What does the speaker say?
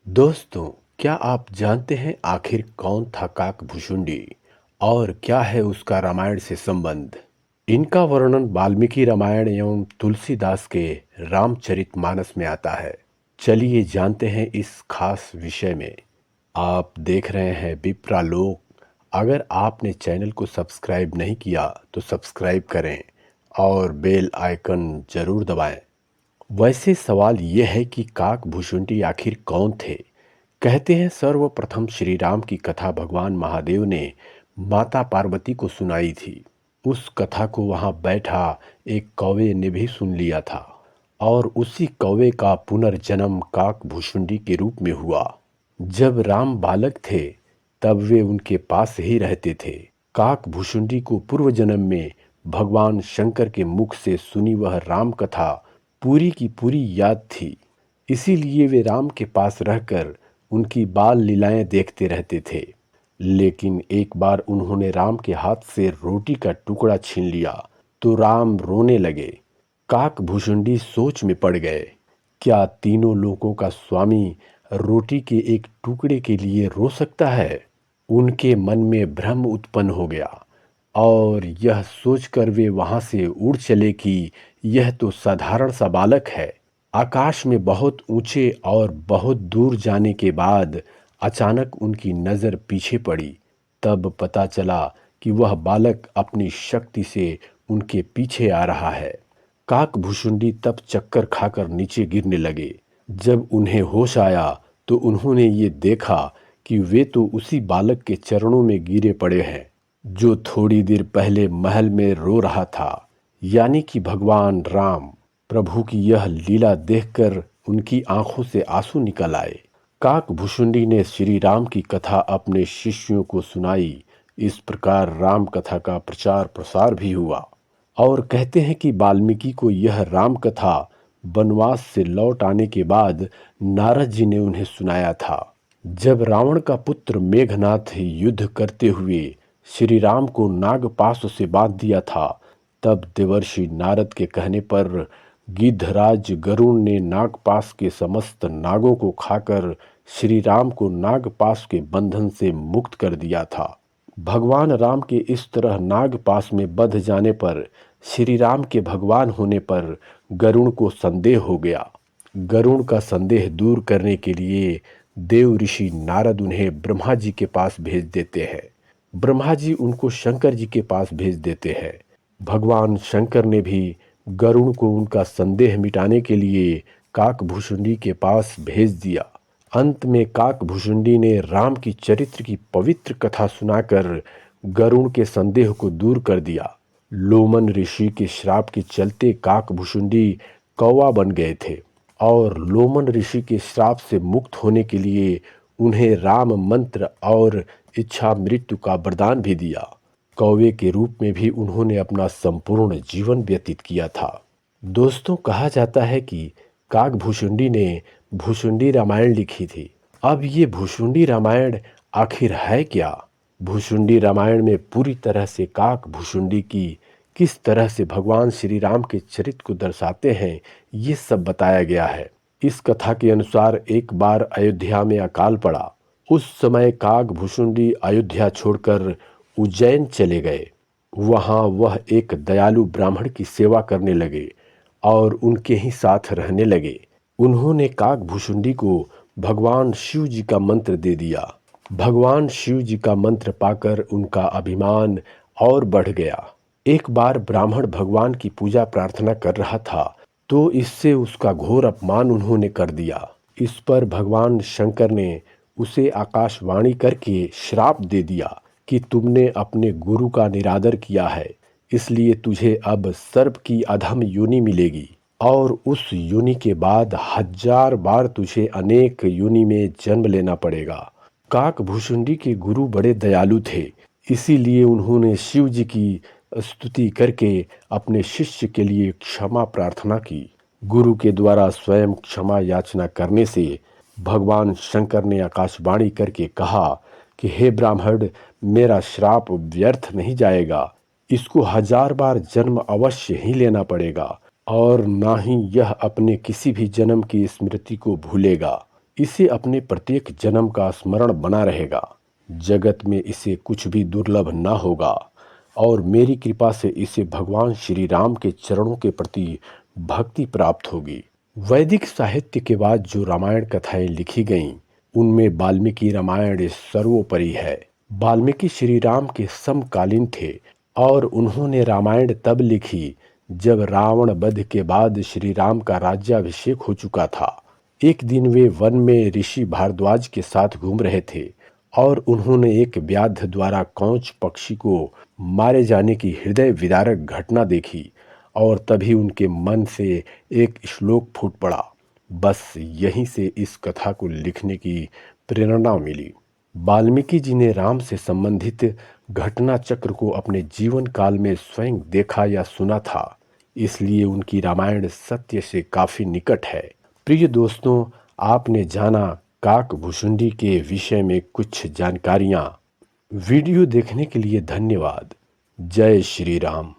दोस्तों, क्या आप जानते हैं आखिर कौन था काकभूषुंडी और क्या है उसका रामायण से संबंध? इनका वर्णन वाल्मीकि रामायण एवं तुलसीदास के रामचरितमानस में आता है। चलिए जानते हैं इस खास विषय में। आप देख रहे हैं विप्रालोक। अगर आपने चैनल को सब्सक्राइब नहीं किया तो सब्सक्राइब करें और बेल आइकन जरूर दबाएं। वैसे सवाल यह है कि काकभूषुंडी आखिर कौन थे? कहते हैं सर्वप्रथम श्री राम की कथा भगवान महादेव ने माता पार्वती को सुनाई थी। उस कथा को वहां बैठा एक कौवे ने भी सुन लिया था और उसी कौवे का पुनर्जन्म काकभूषुंडी के रूप में हुआ। जब राम बालक थे तब वे उनके पास ही रहते थे। काकभूषुंडी को पूर्व जन्म में भगवान शंकर के मुख से सुनी वह राम कथा पूरी की पूरी याद थी। इसीलिए वे राम के पास रहकर उनकी बाल लीलाएं देखते रहते थे। लेकिन एक बार उन्होंने राम के हाथ से रोटी का टुकड़ा छीन लिया तो राम रोने लगे। काकभूषुंडी सोच में पड़ गए। क्या तीनों लोकों का स्वामी रोटी के एक टुकड़े के लिए रो सकता है? उनके मन में भ्रम उत्पन्न हो गया और यह सोचकर वे वहां से उड़ चले कि यह तो साधारण सा बालक है। आकाश में बहुत ऊंचे और बहुत दूर जाने के बाद अचानक उनकी नज़र पीछे पड़ी। तब पता चला कि वह बालक अपनी शक्ति से उनके पीछे आ रहा है। काकभूषुंडी तब चक्कर खाकर नीचे गिरने लगे। जब उन्हें होश आया तो उन्होंने ये देखा कि वे तो उसी बालक के चरणों में गिरे पड़े हैं जो थोड़ी देर पहले महल में रो रहा था, यानी कि भगवान राम। प्रभु की यह लीला देखकर उनकी आंखों से आंसू निकल आए। काकभूषुंडी ने श्री राम की कथा अपने शिष्यों को सुनाई। इस प्रकार राम कथा का प्रचार प्रसार भी हुआ और कहते हैं कि वाल्मीकि को यह राम कथा वनवास से लौट आने के बाद नारद जी ने उन्हें सुनाया था। जब रावण का पुत्र मेघनाथ युद्ध करते हुए श्री राम को नागपाश से बांध दिया था, तब देवर्षि नारद के कहने पर गिद्धराज गरुण ने नागपाश के समस्त नागों को खाकर श्री राम को नागपाश के बंधन से मुक्त कर दिया था। भगवान राम के इस तरह नागपाश में बंध जाने पर श्री राम के भगवान होने पर गरुण को संदेह हो गया। गरुण का संदेह दूर करने के लिए देव ऋषि नारद उन्हें ब्रह्मा जी के पास भेज देते हैं। ब्रह्मा जी उनको शंकर जी के पास भेज देते हैं। भगवान शंकर ने भी गरुण को उनका संदेह मिटाने के लिए काकभूषुंडी के पास भेज दिया। अंत में काकभूषुंडी ने राम की चरित्र की पवित्र कथा सुनाकर गरुण के संदेह को दूर कर दिया। लोमन ऋषि के श्राप के चलते काकभूषुंडी कौवा बन गए थे और लोमन ऋषि के श्राप से मुक्त होने के लिए उन्हें राम मंत्र और इच्छा मृत्यु का वरदान भी दिया। कौवे के रूप में भी उन्होंने अपना संपूर्ण जीवन व्यतीत किया था। दोस्तों, कहा जाता है कि काकभूषुंडी ने भूषुंडी रामायण लिखी थी। अब ये भूषुंडी रामायण आखिर है क्या? भूषुंडी रामायण में पूरी तरह से काकभूषुंडी की किस तरह से भगवान श्री राम के चरित्र को दर्शाते हैं, ये सब बताया गया है। इस कथा के अनुसार एक बार अयोध्या में अकाल पड़ा। उस समय काकभूषुंडी अयोध्या छोड़कर उज्जैन चले गए। वहां वह एक दयालु ब्राह्मण की सेवा करने लगे और उनके ही साथ रहने लगे। उन्होंने काकभूषुंडी को भगवान शिव जी का मंत्र दे दिया। भगवान शिव जी का मंत्र पाकर उनका अभिमान और बढ़ गया। एक बार ब्राह्मण भगवान की पूजा प्रार्थना कर रहा था तो इससे उसका घोर अपमान उन्होंने कर दिया। इस पर भगवान शंकर ने उसे आकाशवाणी करके श्राप दे दिया कि तुमने अपने गुरु का निरादर किया है, इसलिए तुझे अब सर्प की अधम योनि मिलेगी और उस योनि के बाद 1000 बार तुझे अनेक योनि में जन्म लेना पड़ेगा। काकभूषुंडी के गुरु बड़े दयालु थे, इसीलिए उन्होंने शिव जी की स्तुति करके अपने शिष्य के लिए क्षमा प्रार्थना की। गुरु के द्वारा स्वयं क्षमा याचना करने से भगवान शंकर ने आकाशवाणी करके कहा कि हे ब्राह्मण, मेरा श्राप व्यर्थ नहीं जाएगा। इसको 1000 बार जन्म अवश्य ही लेना पड़ेगा और ना ही यह अपने किसी भी जन्म की स्मृति को भूलेगा। इसे अपने प्रत्येक जन्म का स्मरण बना रहेगा। जगत में इसे कुछ भी दुर्लभ न होगा और मेरी कृपा से इसे भगवान श्री राम के चरणों के प्रति भक्ति प्राप्त होगी। वैदिक साहित्य के बाद जो रामायण कथाएं लिखी गईं, उनमें वाल्मीकि रामायण सर्वोपरि है। वाल्मीकि श्री राम के समकालीन थे और उन्होंने रामायण तब लिखी जब रावण वध के बाद श्री राम का राज्याभिषेक हो चुका था। एक दिन वे वन में ऋषि भारद्वाज के साथ घूम रहे थे और उन्होंने एक व्याध द्वारा कौच पक्षी को मारे जाने की हृदय विदारक घटना देखी और तभी उनके मन से एक श्लोक फूट पड़ा। बस यहीं से इस कथा को लिखने की प्रेरणा मिली। वाल्मीकि जी ने राम से संबंधित घटना चक्र को अपने जीवन काल में स्वयं देखा या सुना था, इसलिए उनकी रामायण सत्य से काफी निकट है। प्रिय दोस्तों, आपने जाना काकभुशुंडी के विषय में कुछ जानकारियां। वीडियो देखने के लिए धन्यवाद। जय श्री राम।